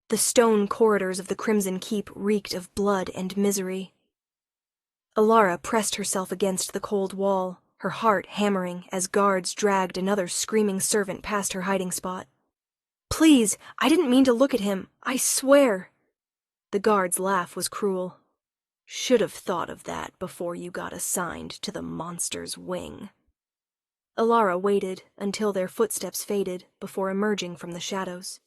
The stone corridors of the Crimson Keep reeked of blood and misery. Alara pressed herself against the cold wall, her heart hammering as guards dragged another screaming servant past her hiding spot. "Please, I didn't mean to look at him, I swear." The guard's laugh was cruel. "Should have thought of that before you got assigned to the monster's wing." Alara waited until their footsteps faded before emerging from the shadows.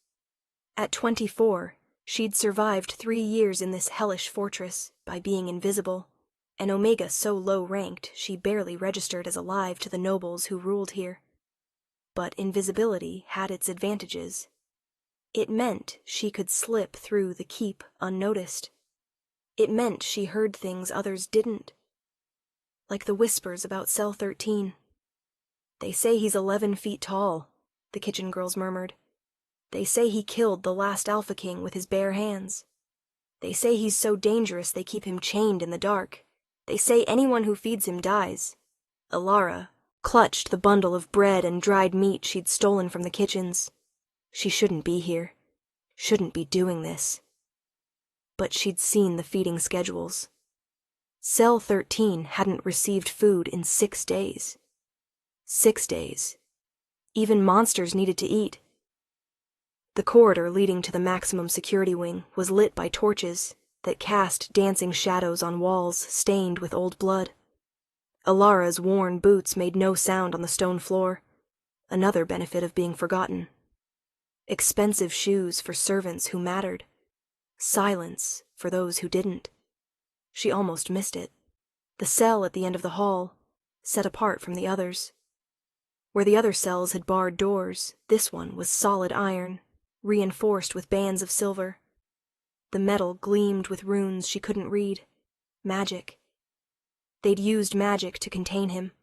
At 24, she'd survived 3 years in this hellish fortress by being invisible, an Omega so low-ranked she barely registered as alive to the nobles who ruled here. But invisibility had its advantages. It meant she could slip through the keep unnoticed. It meant she heard things others didn't. Like the whispers about Cell 13. "They say he's 11 feet tall," the kitchen girls murmured. "They say he killed the last Alpha King with his bare hands. They say he's so dangerous they keep him chained in the dark. They say anyone who feeds him dies." Alara clutched the bundle of bread and dried meat she'd stolen from the kitchens. She shouldn't be here. Shouldn't be doing this. But she'd seen the feeding schedules. Cell 13 hadn't received food in 6 days. 6 days. Even monsters needed to eat. The corridor leading to the maximum security wing was lit by torches that cast dancing shadows on walls stained with old blood. Alara's worn boots made no sound on the stone floor, another benefit of being forgotten. Expensive shoes for servants who mattered. Silence for those who didn't. She almost missed it. The cell at the end of the hall, set apart from the others. Where the other cells had barred doors, this one was solid iron, reinforced with bands of silver. The metal gleamed with runes she couldn't read. Magic. They'd used magic to contain him.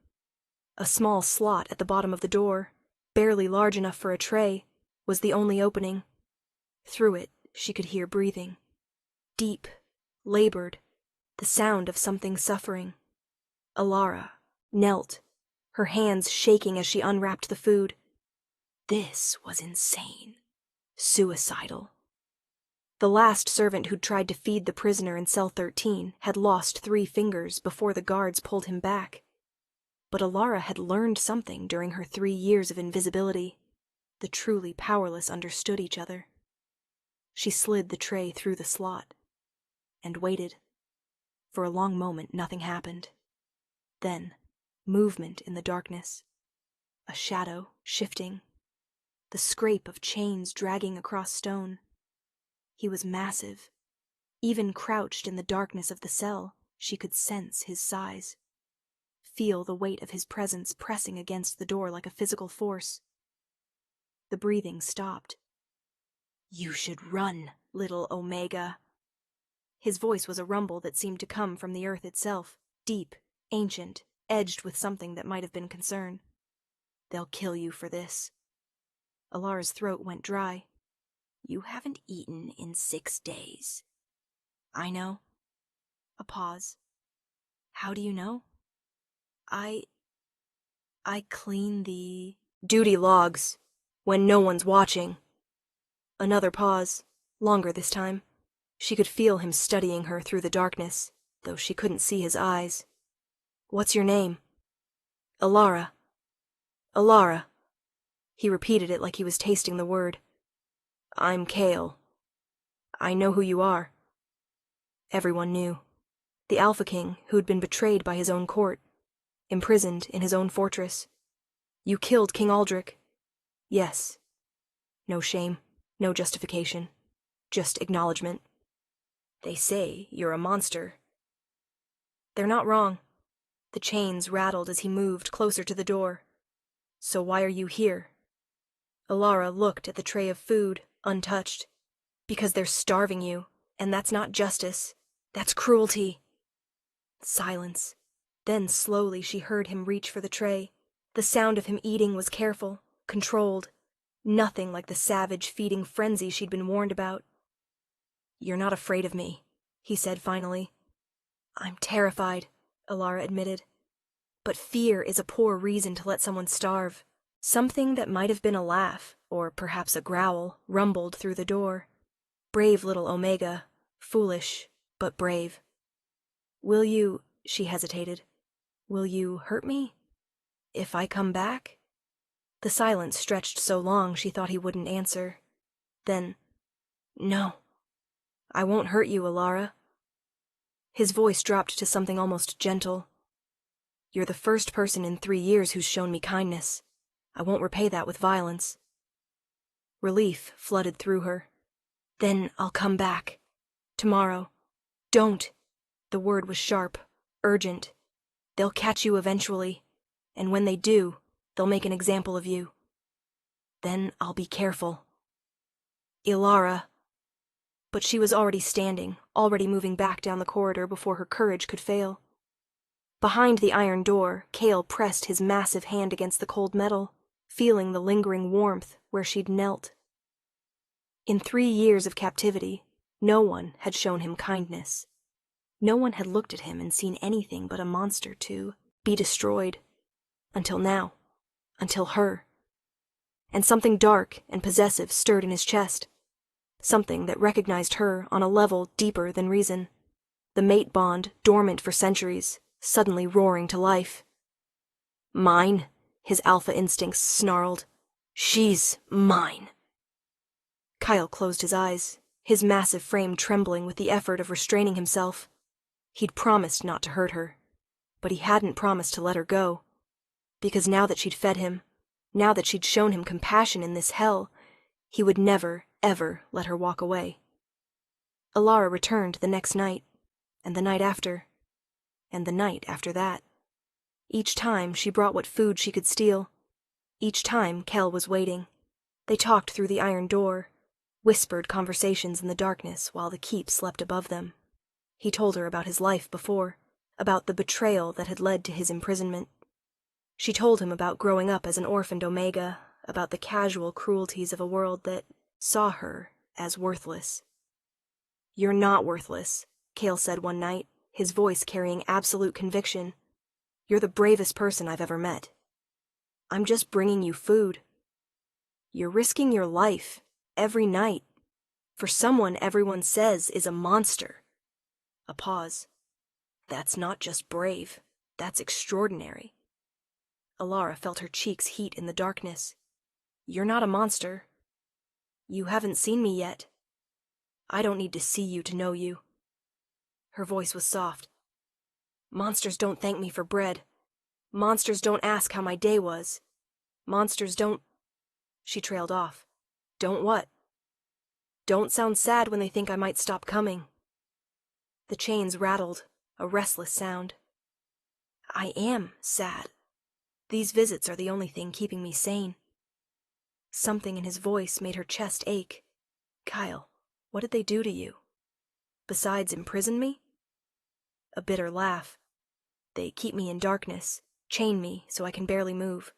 A small slot at the bottom of the door, barely large enough for a tray, was the only opening. Through it, she could hear breathing. Deep, labored, the sound of something suffering. Alara knelt, her hands shaking as she unwrapped the food. This was insane. Suicidal. The last servant who'd tried to feed the prisoner in Cell 13 had lost 3 fingers before the guards pulled him back. But Alara had learned something during her 3 years of invisibility. The truly powerless understood each other. She slid the tray through the slot and waited. For a long moment, nothing happened. Then, movement in the darkness. A shadow shifting. The scrape of chains dragging across stone. He was massive. Even crouched in the darkness of the cell, she could sense his size. Feel the weight of his presence pressing against the door like a physical force. The breathing stopped. "You should run, little Omega." His voice was a rumble that seemed to come from the earth itself, deep, ancient, edged with something that might have been concern. "They'll kill you for this." Alara's throat went dry. "You haven't eaten in 6 days." "I know." A pause. "How do you know?" I clean the duty logs when no one's watching." Another pause, longer this time. She could feel him studying her through the darkness, though she couldn't see his eyes. "What's your name?" "Alara." "Alara." He repeated it like he was tasting the word. "I'm Kale. I know who you are." Everyone knew. The Alpha King who'd been betrayed by his own court, imprisoned in his own fortress. "You killed King Aldrich." "Yes." No shame, no justification, just acknowledgement. "They say you're a monster." "They're not wrong." The chains rattled as he moved closer to the door. "So why are you here?" Alara looked at the tray of food, untouched. "Because they're starving you, and that's not justice. That's cruelty." Silence. Then slowly she heard him reach for the tray. The sound of him eating was careful, controlled. Nothing like the savage feeding frenzy she'd been warned about. "You're not afraid of me," he said finally. "I'm terrified," Alara admitted. "But fear is a poor reason to let someone starve." Something that might have been a laugh, or perhaps a growl, rumbled through the door. Brave little Omega. Foolish, but brave. Will you, she hesitated, will you hurt me? If I come back? The silence stretched so long she thought he wouldn't answer. Then, no, I won't hurt you, Alara. His voice dropped to something almost gentle. You're the first person in 3 years who's shown me kindness. I won't repay that with violence. Relief flooded through her. Then I'll come back. Tomorrow. Don't. The word was sharp, urgent. They'll catch you eventually, and when they do, they'll make an example of you. Then I'll be careful. Ilara. But she was already standing, already moving back down the corridor before her courage could fail. Behind the iron door, Cale pressed his massive hand against the cold metal, feeling the lingering warmth where she'd knelt. In 3 years of captivity, no one had shown him kindness. No one had looked at him and seen anything but a monster to be destroyed. Until now. Until her. And something dark and possessive stirred in his chest. Something that recognized her on a level deeper than reason. The mate bond, dormant for centuries, suddenly roaring to life. Mine, his alpha instincts snarled. She's mine. Kyle closed his eyes, his massive frame trembling with the effort of restraining himself. He'd promised not to hurt her, but he hadn't promised to let her go. Because now that she'd fed him, now that she'd shown him compassion in this hell, he would never, ever let her walk away. Alara returned the next night, and the night after, and the night after that. Each time she brought what food she could steal. Each time Kel was waiting. They talked through the iron door, whispered conversations in the darkness while the keep slept above them. He told her about his life before, about the betrayal that had led to his imprisonment. She told him about growing up as an orphaned Omega, about the casual cruelties of a world that saw her as worthless. You're not worthless, Cale said one night, his voice carrying absolute conviction. You're the bravest person I've ever met. I'm just bringing you food. You're risking your life, every night, for someone everyone says is a monster. A pause. That's not just brave, that's extraordinary. Alara felt her cheeks heat in the darkness. You're not a monster. You haven't seen me yet. I don't need to see you to know you. Her voice was soft. Monsters don't thank me for bread. Monsters don't ask how my day was. Monsters don't... She trailed off. Don't what? Don't sound sad when they think I might stop coming. The chains rattled, a restless sound. I am sad. These visits are the only thing keeping me sane. Something in his voice made her chest ache. Kyle, what did they do to you? Besides imprison me? A bitter laugh. They keep me in darkness, chain me so I can barely move.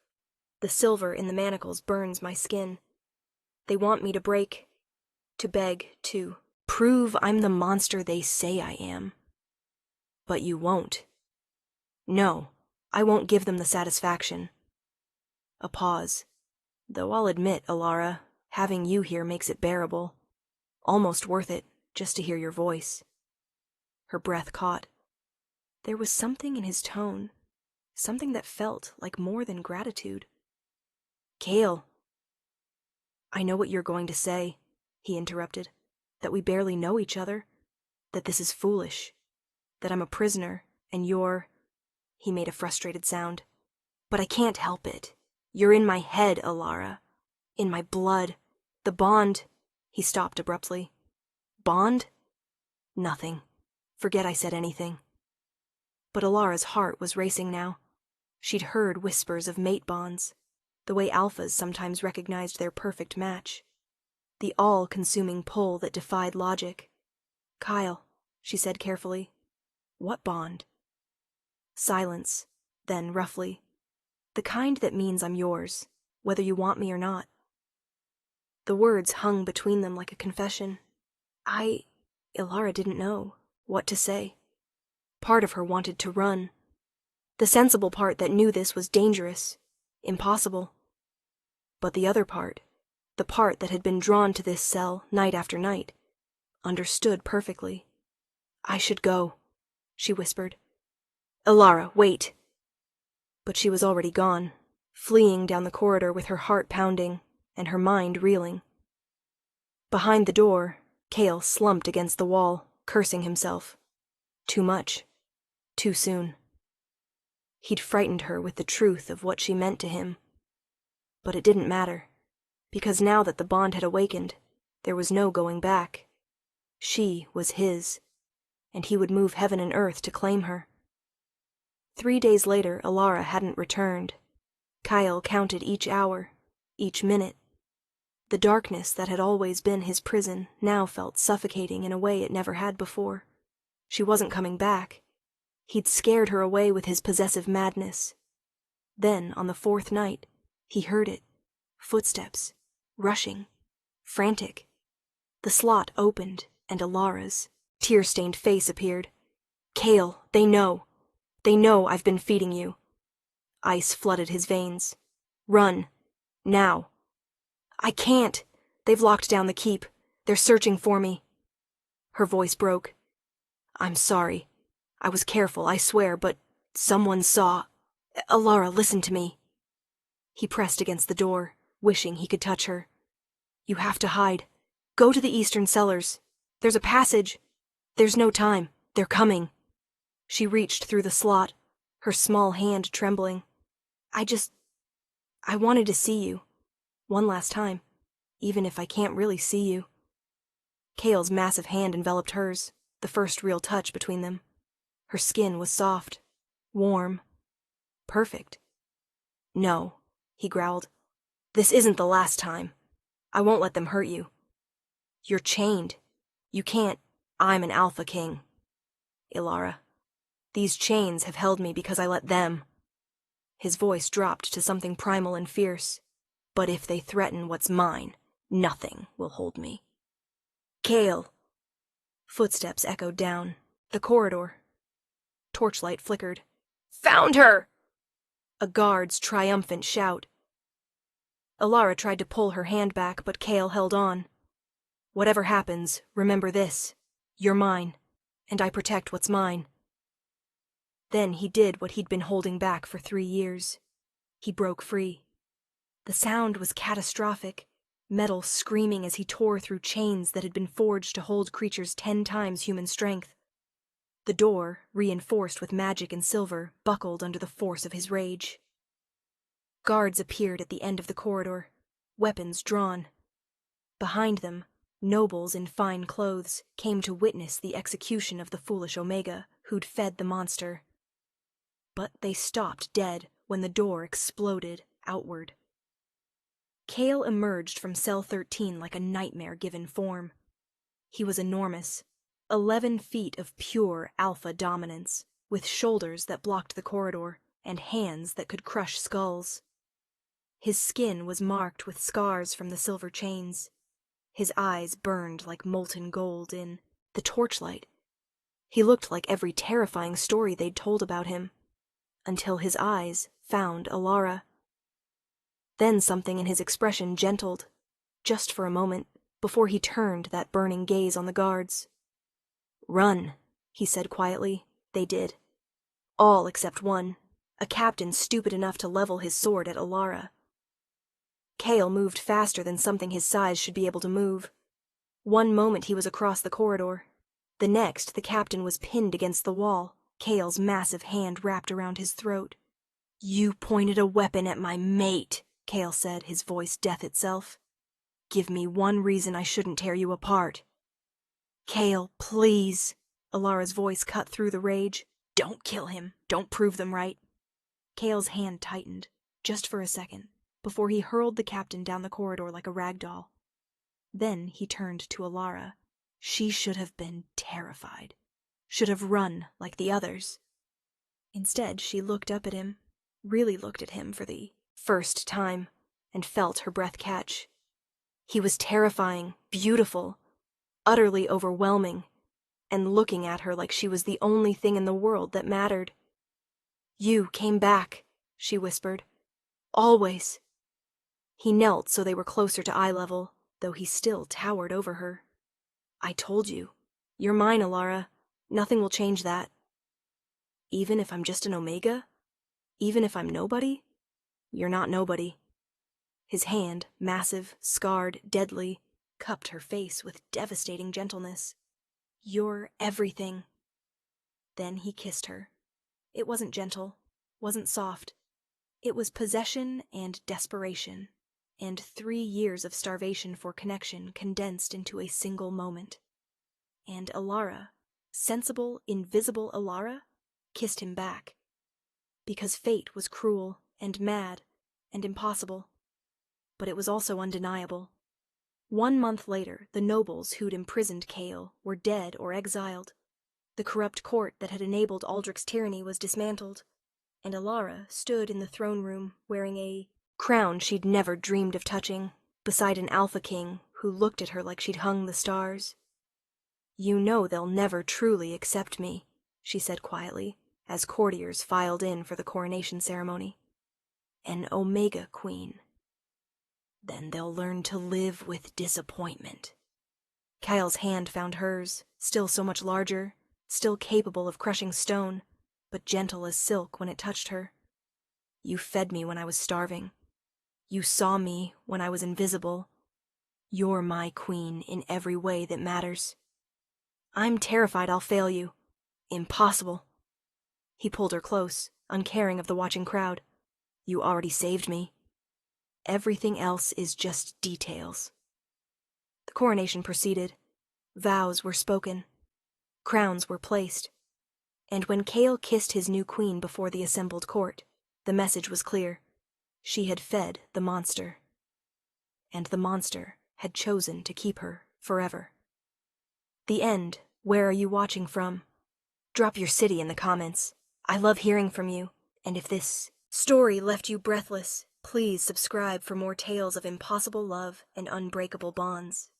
The silver in the manacles burns my skin. They want me to break, to beg, to prove I'm the monster they say I am. But you won't. No, I won't give them the satisfaction. A pause. Though I'll admit, Alara, having you here makes it bearable. Almost worth it, just to hear your voice. Her breath caught. There was something in his tone, something that felt like more than gratitude. Cale. I know what you're going to say, he interrupted, that we barely know each other, that this is foolish, that I'm a prisoner, and you're... He made a frustrated sound. But I can't help it. You're in my head, Alara. In my blood. The bond... He stopped abruptly. Bond? Nothing. Forget I said anything. But Alara's heart was racing now. She'd heard whispers of mate bonds, the way alphas sometimes recognized their perfect match. The all-consuming pull that defied logic. Kyle, she said carefully. What bond? Silence, then roughly. The kind that means I'm yours, whether you want me or not. The words hung between them like a confession. Ilara didn't know what to say. Part of her wanted to run. The sensible part that knew this was dangerous, impossible. But the other part, the part that had been drawn to this cell night after night, understood perfectly. "I should go," she whispered. "Elara, wait." But she was already gone, fleeing down the corridor with her heart pounding and her mind reeling. Behind the door, Cale slumped against the wall, cursing himself. Too much. Too soon. He'd frightened her with the truth of what she meant to him. But it didn't matter, because now that the bond had awakened, there was no going back. She was his, and he would move heaven and earth to claim her. 3 days later, Elara hadn't returned. Kyle counted each hour, each minute. The darkness that had always been his prison now felt suffocating in a way it never had before. She wasn't coming back. He'd scared her away with his possessive madness. Then, on the 4th night, he heard it. Footsteps. Rushing. Frantic. The slot opened, and Elara's tear-stained face appeared. "Cale, they know. They know I've been feeding you." Ice flooded his veins. "Run. Now." "I can't. They've locked down the keep. They're searching for me." Her voice broke. "I'm sorry. I was careful, I swear, but someone saw. Elara, listen to me." He pressed against the door, wishing he could touch her. "You have to hide. Go to the eastern cellars. There's a passage. There's no time. They're coming." She reached through the slot, her small hand trembling. I wanted to see you. One last time, even if I can't really see you." Cale's massive hand enveloped hers, the first real touch between them. Her skin was soft, warm, perfect. "No," he growled. "This isn't the last time. I won't let them hurt you. You're chained. You can't. I'm an Alpha King. Elara. These chains have held me because I let them." His voice dropped to something primal and fierce. "But if they threaten what's mine, nothing will hold me." "Cale!" Footsteps echoed down the corridor. Torchlight flickered. "Found her!" A guard's triumphant shout. Elara tried to pull her hand back, but Cale held on. "Whatever happens, remember this. You're mine, and I protect what's mine." Then he did what he'd been holding back for 3 years. He broke free. The sound was catastrophic, metal screaming as he tore through chains that had been forged to hold creatures 10 times human strength. The door, reinforced with magic and silver, buckled under the force of his rage. Guards appeared at the end of the corridor, weapons drawn. Behind them, nobles in fine clothes came to witness the execution of the foolish Omega, who'd fed the monster. But they stopped dead when the door exploded outward. Cale emerged from cell 13 like a nightmare given form. He was enormous, 11 feet of pure alpha dominance, with shoulders that blocked the corridor and hands that could crush skulls. His skin was marked with scars from the silver chains. His eyes burned like molten gold in the torchlight. He looked like every terrifying story they'd told about him, until his eyes found Elara. Then something in his expression gentled, just for a moment, before he turned that burning gaze on the guards. "Run," he said quietly. They did. All except one, a captain stupid enough to level his sword at Elara. Cale moved faster than something his size should be able to move. One moment he was across the corridor. The next, the captain was pinned against the wall, Cale's massive hand wrapped around his throat. "You pointed a weapon at my mate," Cale said, his voice death itself. "Give me one reason I shouldn't tear you apart." "Cale, please." Elara's voice cut through the rage. "Don't kill him. Don't prove them right." Cale's hand tightened, just for a second, before he hurled the captain down the corridor like a rag doll. Then he turned to Elara. She should have been terrified. Should have run like the others. Instead, she looked up at him, really looked at him for the first time, and felt her breath catch. He was terrifying, beautiful, utterly overwhelming, and looking at her like she was the only thing in the world that mattered. "You came back," she whispered. "Always." He knelt so they were closer to eye level, though he still towered over her. I told you. You're mine, Alara. Nothing will change that. Even if I'm just an Omega? Even if I'm nobody? You're not nobody. His hand, massive, scarred, deadly, cupped her face with devastating gentleness. You're everything. Then he kissed her. It wasn't gentle, wasn't soft. It was possession and desperation, and 3 years of starvation for connection condensed into a single moment. And Alara, sensible, invisible Alara, kissed him back. Because fate was cruel and mad and impossible. But it was also undeniable. 1 month later, the nobles who'd imprisoned Kael were dead or exiled. The corrupt court that had enabled Aldrich's tyranny was dismantled, and Alara stood in the throne room wearing a crown she'd never dreamed of touching, beside an Alpha King who looked at her like she'd hung the stars. You know they'll never truly accept me, she said quietly, as courtiers filed in for the coronation ceremony. An Omega Queen. Then they'll learn to live with disappointment. Kyle's hand found hers, still so much larger, still capable of crushing stone, but gentle as silk when it touched her. You fed me when I was starving. You saw me when I was invisible. You're my queen in every way that matters. I'm terrified I'll fail you. Impossible. He pulled her close, uncaring of the watching crowd. You already saved me. Everything else is just details. The coronation proceeded. Vows were spoken. Crowns were placed. And when Kael kissed his new queen before the assembled court, the message was clear. She had fed the monster. And the monster had chosen to keep her forever. The end. Where are you watching from? Drop your city in the comments. I love hearing from you. And if this story left you breathless, please subscribe for more tales of impossible love and unbreakable bonds.